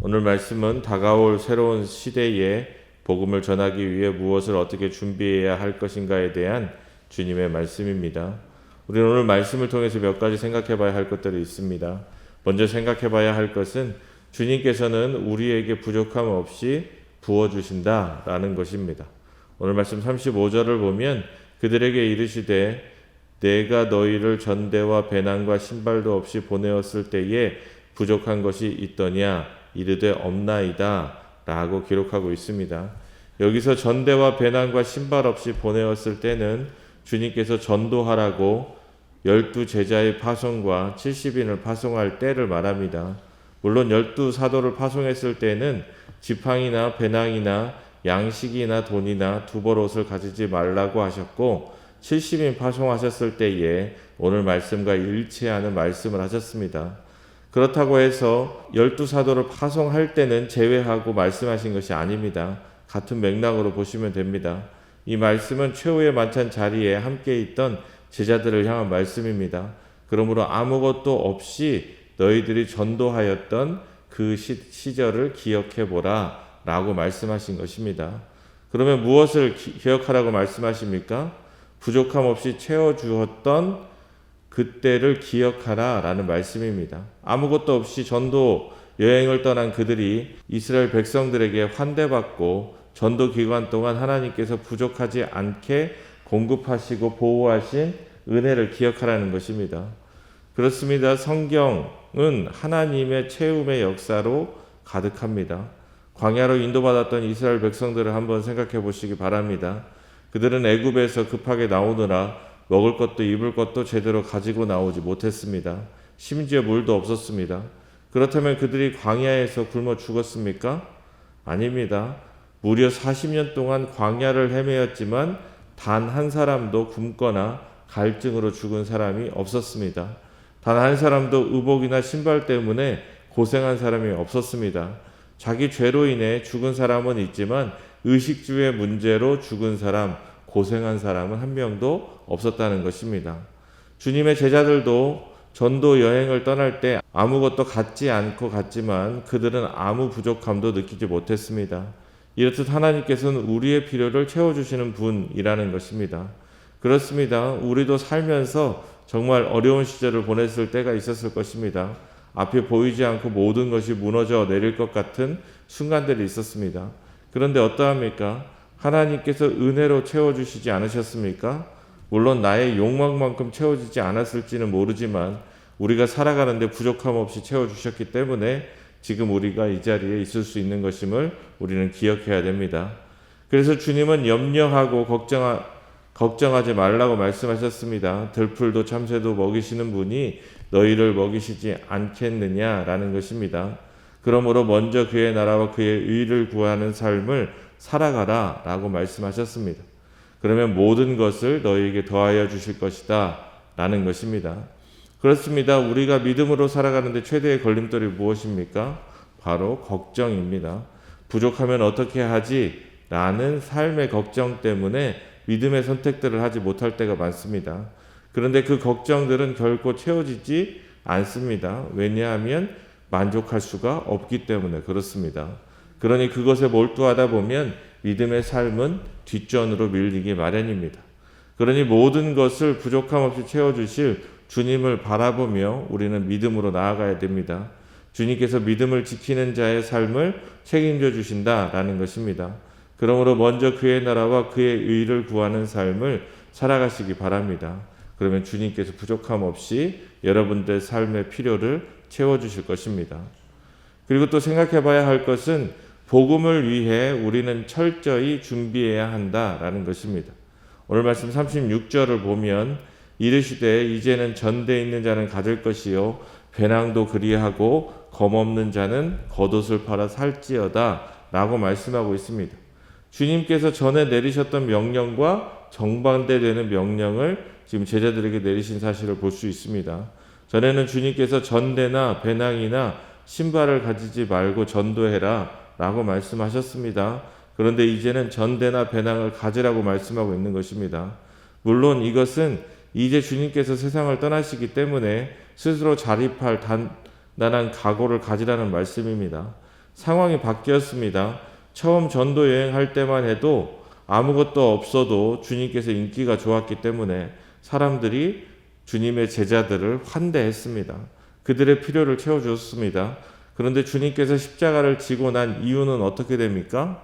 오늘 말씀은 다가올 새로운 시대에 복음을 전하기 위해 무엇을 어떻게 준비해야 할 것인가에 대한 주님의 말씀입니다. 우리는 오늘 말씀을 통해서 몇 가지 생각해 봐야 할 것들이 있습니다. 먼저 생각해 봐야 할 것은 주님께서는 우리에게 부족함 없이 부어주신다라는 것입니다. 오늘 말씀 35절을 보면 그들에게 이르시되 내가 너희를 전대와 배낭과 신발도 없이 보내었을 때에 부족한 것이 있더냐 이르되 없나이다 라고 기록하고 있습니다. 여기서 전대와 배낭과 신발 없이 보내었을 때는 주님께서 전도하라고 12제자의 파송과 70인을 파송할 때를 말합니다. 물론 12사도를 파송했을 때는 지팡이나 배낭이나 양식이나 돈이나 두벌옷을 가지지 말라고 하셨고 70인 파송하셨을 때에 오늘 말씀과 일치하는 말씀을 하셨습니다. 그렇다고 해서 12사도를 파송할 때는 제외하고 말씀하신 것이 아닙니다. 같은 맥락으로 보시면 됩니다. 이 말씀은 최후의 만찬 자리에 함께 있던 제자들을 향한 말씀입니다. 그러므로 아무것도 없이 너희들이 전도하였던 그 시절을 기억해보라 라고 말씀하신 것입니다. 그러면 무엇을 기억하라고 말씀하십니까? 부족함 없이 채워주었던 그때를 기억하라 라는 말씀입니다. 아무것도 없이 전도 여행을 떠난 그들이 이스라엘 백성들에게 환대받고 전도 기간 동안 하나님께서 부족하지 않게 공급하시고 보호하신 은혜를 기억하라는 것입니다. 그렇습니다. 성경은 하나님의 채움의 역사로 가득합니다. 광야로 인도받았던 이스라엘 백성들을 한번 생각해 보시기 바랍니다. 그들은 애굽에서 급하게 나오느라 먹을 것도 입을 것도 제대로 가지고 나오지 못했습니다. 심지어 물도 없었습니다. 그렇다면 그들이 광야에서 굶어 죽었습니까? 아닙니다. 무려 40년 동안 광야를 헤매었지만 단 한 사람도 굶거나 갈증으로 죽은 사람이 없었습니다. 단 한 사람도 의복이나 신발 때문에 고생한 사람이 없었습니다. 자기 죄로 인해 죽은 사람은 있지만 의식주의 문제로 죽은 사람, 고생한 사람은 한 명도 없었다는 것입니다. 주님의 제자들도 전도 여행을 떠날 때 아무것도 갖지 않고 갔지만 그들은 아무 부족함도 느끼지 못했습니다. 이렇듯 하나님께서는 우리의 필요를 채워주시는 분이라는 것입니다. 그렇습니다. 우리도 살면서 정말 어려운 시절을 보냈을 때가 있었을 것입니다. 앞에 보이지 않고 모든 것이 무너져 내릴 것 같은 순간들이 있었습니다. 그런데 어떠합니까? 하나님께서 은혜로 채워주시지 않으셨습니까? 물론 나의 욕망만큼 채워지지 않았을지는 모르지만 우리가 살아가는데 부족함 없이 채워주셨기 때문에 지금 우리가 이 자리에 있을 수 있는 것임을 우리는 기억해야 됩니다. 그래서 주님은 염려하고 걱정하지 말라고 말씀하셨습니다. 들풀도 참새도 먹이시는 분이 너희를 먹이시지 않겠느냐라는 것입니다. 그러므로 먼저 그의 나라와 그의 의를 구하는 삶을 살아가라 라고 말씀하셨습니다. 그러면 모든 것을 너희에게 더하여 주실 것이다 라는 것입니다. 그렇습니다. 우리가 믿음으로 살아가는데 최대의 걸림돌이 무엇입니까? 바로 걱정입니다. 부족하면 어떻게 하지? 라는 삶의 걱정 때문에 믿음의 선택들을 하지 못할 때가 많습니다. 그런데 그 걱정들은 결코 채워지지 않습니다. 왜냐하면 만족할 수가 없기 때문에 그렇습니다. 그러니 그것에 몰두하다 보면 믿음의 삶은 뒷전으로 밀리기 마련입니다. 그러니 모든 것을 부족함 없이 채워주실 주님을 바라보며 우리는 믿음으로 나아가야 됩니다. 주님께서 믿음을 지키는 자의 삶을 책임져 주신다라는 것입니다. 그러므로 먼저 그의 나라와 그의 의를 구하는 삶을 살아가시기 바랍니다. 그러면 주님께서 부족함 없이 여러분들 삶의 필요를 채워주실 것입니다. 그리고 또 생각해 봐야 할 것은 복음을 위해 우리는 철저히 준비해야 한다라는 것입니다. 오늘 말씀 36절을 보면 이르시되 이제는 전대 있는 자는 가질 것이요 배낭도 그리하고 검없는 자는 겉옷을 팔아 살지어다 라고 말씀하고 있습니다. 주님께서 전에 내리셨던 명령과 정반대되는 명령을 지금 제자들에게 내리신 사실을 볼 수 있습니다. 전에는 주님께서 전대나 배낭이나 신발을 가지지 말고 전도해라 라고 말씀하셨습니다. 그런데 이제는 전대나 배낭을 가지라고 말씀하고 있는 것입니다. 물론 이것은 이제 주님께서 세상을 떠나시기 때문에 스스로 자립할 단단한 각오를 가지라는 말씀입니다. 상황이 바뀌었습니다. 처음 전도 여행할 때만 해도 아무것도 없어도 주님께서 인기가 좋았기 때문에 사람들이 주님의 제자들을 환대했습니다. 그들의 필요를 채워주었습니다. 그런데 주님께서 십자가를 지고 난 이유는 어떻게 됩니까?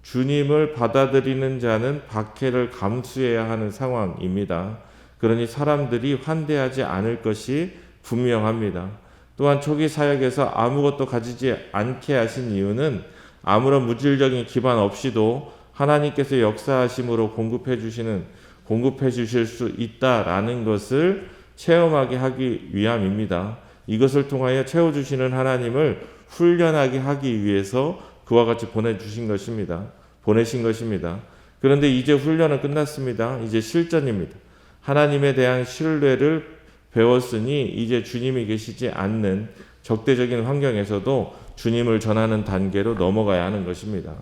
주님을 받아들이는 자는 박해를 감수해야 하는 상황입니다. 그러니 사람들이 환대하지 않을 것이 분명합니다. 또한 초기 사역에서 아무것도 가지지 않게 하신 이유는 아무런 물질적인 기반 없이도 하나님께서 역사하심으로 공급해 주실 수 있다라는 것을 체험하게 하기 위함입니다. 이것을 통하여 채워주시는 하나님을 훈련하게 하기 위해서 그와 같이 보내신 것입니다. 그런데 이제 훈련은 끝났습니다. 이제 실전입니다. 하나님에 대한 신뢰를 배웠으니 이제 주님이 계시지 않는 적대적인 환경에서도 주님을 전하는 단계로 넘어가야 하는 것입니다.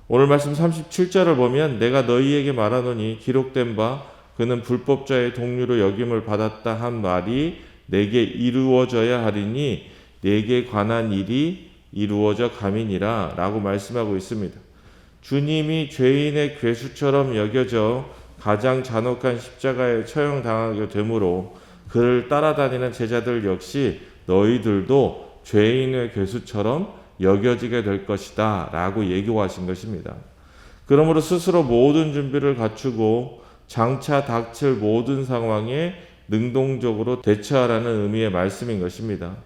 오늘 말씀 37절을 보면 내가 너희에게 말하노니 기록된 바 그는 불법자의 동류로 여김을 받았다 한 말이 내게 이루어져야 하리니 내게 관한 일이 이루어져 감이니라 라고 말씀하고 있습니다. 주님이 죄인의 괴수처럼 여겨져 가장 잔혹한 십자가에 처형당하게 되므로 그를 따라다니는 제자들 역시 너희들도 죄인의 괴수처럼 여겨지게 될 것이다 라고 예고하신 것입니다. 그러므로 스스로 모든 준비를 갖추고 장차 닥칠 모든 상황에 능동적으로 대처하라는 의미의 말씀인 것입니다.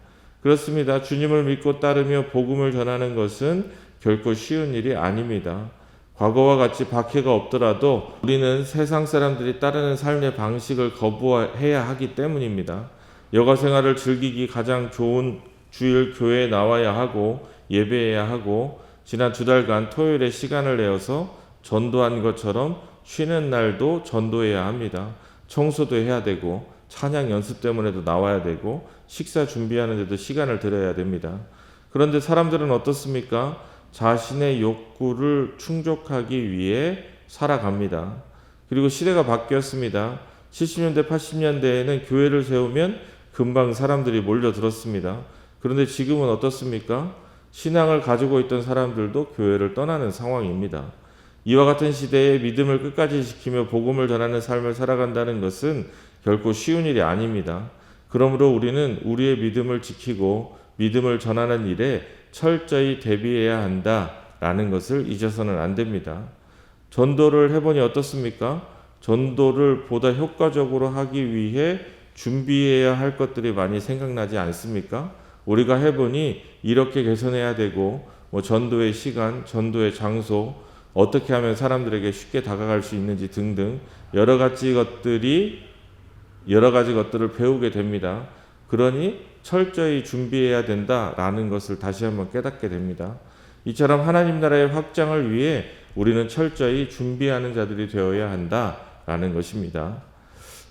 그렇습니다. 주님을 믿고 따르며 복음을 전하는 것은 결코 쉬운 일이 아닙니다. 과거와 같이 박해가 없더라도 우리는 세상 사람들이 따르는 삶의 방식을 거부해야 하기 때문입니다. 여가 생활을 즐기기 가장 좋은 주일 교회에 나와야 하고 예배해야 하고 지난 2달간 토요일에 시간을 내어서 전도한 것처럼 쉬는 날도 전도해야 합니다. 청소도 해야 되고 찬양 연습 때문에도 나와야 되고 식사 준비하는 데도 시간을 들여야 됩니다. 그런데 사람들은 어떻습니까? 자신의 욕구를 충족하기 위해 살아갑니다. 그리고 시대가 바뀌었습니다. 70년대, 80년대에는 교회를 세우면 금방 사람들이 몰려들었습니다. 그런데 지금은 어떻습니까? 신앙을 가지고 있던 사람들도 교회를 떠나는 상황입니다. 이와 같은 시대에 믿음을 끝까지 지키며 복음을 전하는 삶을 살아간다는 것은 결코 쉬운 일이 아닙니다. 그러므로 우리는 우리의 믿음을 지키고 믿음을 전하는 일에 철저히 대비해야 한다라는 것을 잊어서는 안 됩니다. 전도를 해보니 어떻습니까? 전도를 보다 효과적으로 하기 위해 준비해야 할 것들이 많이 생각나지 않습니까? 우리가 해보니 이렇게 개선해야 되고 전도의 시간, 전도의 장소, 어떻게 하면 사람들에게 쉽게 다가갈 수 있는지 등등 여러 가지 것들을 배우게 됩니다. 그러니 철저히 준비해야 된다라는 것을 다시 한번 깨닫게 됩니다. 이처럼 하나님 나라의 확장을 위해 우리는 철저히 준비하는 자들이 되어야 한다라는 것입니다.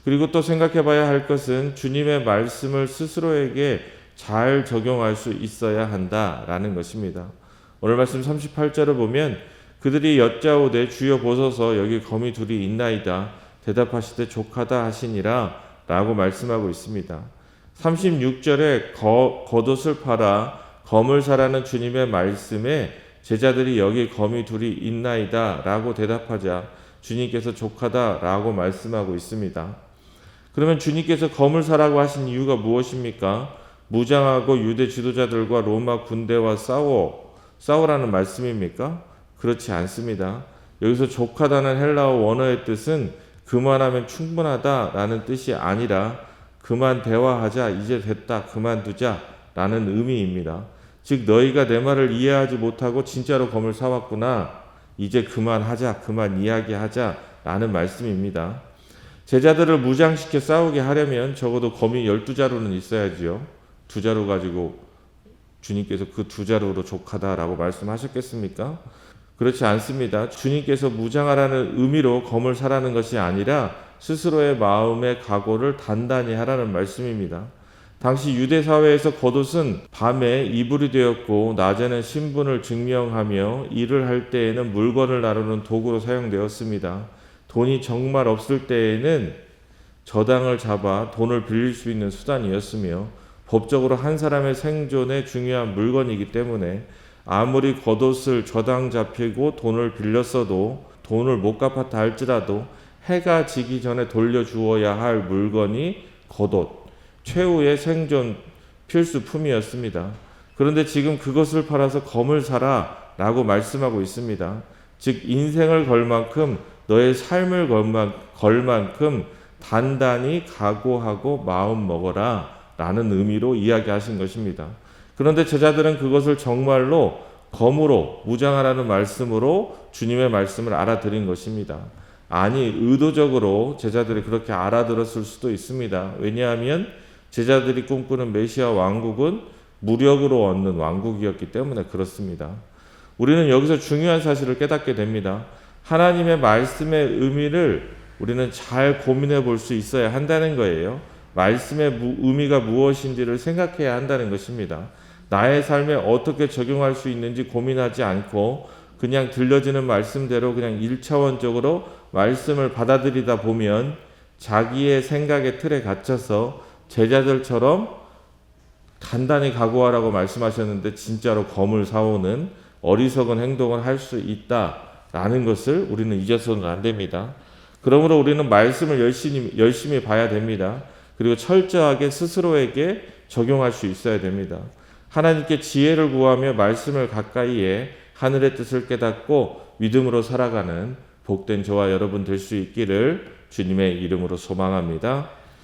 그리고 또 생각해 봐야 할 것은 주님의 말씀을 스스로에게 잘 적용할 수 있어야 한다라는 것입니다. 오늘 말씀 38절을 보면 그들이 여짜오되 주여 보소서 여기 거미 둘이 있나이다. 대답하시되 족하다 하시니라 라고 말씀하고 있습니다. 36절에 겉옷을 팔아 검을 사라는 주님의 말씀에 제자들이 여기 거미 둘이 있나이다 라고 대답하자 주님께서 족하다 라고 말씀하고 있습니다. 그러면 주님께서 검을 사라고 하신 이유가 무엇입니까? 무장하고 유대 지도자들과 로마 군대와 싸우라는 말씀입니까? 그렇지 않습니다. 여기서 족하다는 헬라어 원어의 뜻은 그만하면 충분하다라는 뜻이 아니라 그만 대화하자, 이제 됐다, 그만두자 라는 의미입니다. 즉 너희가 내 말을 이해하지 못하고 진짜로 검을 사왔구나, 이제 그만하자, 그만 이야기하자 라는 말씀입니다. 제자들을 무장시켜 싸우게 하려면 적어도 검이 12자루는 있어야지요. 2자루 가지고 주님께서 그 2자루로 족하다라고 말씀하셨겠습니까? 그렇지 않습니다. 주님께서 무장하라는 의미로 검을 사라는 것이 아니라 스스로의 마음의 각오를 단단히 하라는 말씀입니다. 당시 유대 사회에서 겉옷은 밤에 이불이 되었고 낮에는 신분을 증명하며 일을 할 때에는 물건을 나누는 도구로 사용되었습니다. 돈이 정말 없을 때에는 저당을 잡아 돈을 빌릴 수 있는 수단이었으며 법적으로 한 사람의 생존에 중요한 물건이기 때문에 아무리 겉옷을 저당 잡히고 돈을 빌렸어도 돈을 못 갚았다 할지라도 해가 지기 전에 돌려주어야 할 물건이 겉옷, 최후의 생존 필수품이었습니다. 그런데 지금 그것을 팔아서 검을 사라 라고 말씀하고 있습니다. 즉 인생을 걸 만큼 너의 삶을 걸 만큼 단단히 각오하고 마음 먹어라 라는 의미로 이야기하신 것입니다. 그런데 제자들은 그것을 정말로 검으로 무장하라는 말씀으로 주님의 말씀을 알아들인 것입니다. 아니 의도적으로 제자들이 그렇게 알아들었을 수도 있습니다. 왜냐하면 제자들이 꿈꾸는 메시아 왕국은 무력으로 얻는 왕국이었기 때문에 그렇습니다. 우리는 여기서 중요한 사실을 깨닫게 됩니다. 하나님의 말씀의 의미를 우리는 잘 고민해 볼 수 있어야 한다는 거예요. 말씀의 의미가 무엇인지를 생각해야 한다는 것입니다. 나의 삶에 어떻게 적용할 수 있는지 고민하지 않고 그냥 들려지는 말씀대로 그냥 1차원적으로 말씀을 받아들이다 보면 자기의 생각의 틀에 갇혀서 제자들처럼 단단히 각오하라고 말씀하셨는데 진짜로 검을 사오는 어리석은 행동을 할 수 있다라는 것을 우리는 잊어서는 안 됩니다. 그러므로 우리는 말씀을 열심히 봐야 됩니다. 그리고 철저하게 스스로에게 적용할 수 있어야 됩니다. 하나님께 지혜를 구하며 말씀을 가까이에 하늘의 뜻을 깨닫고 믿음으로 살아가는 복된 저와 여러분 될 수 있기를 주님의 이름으로 소망합니다.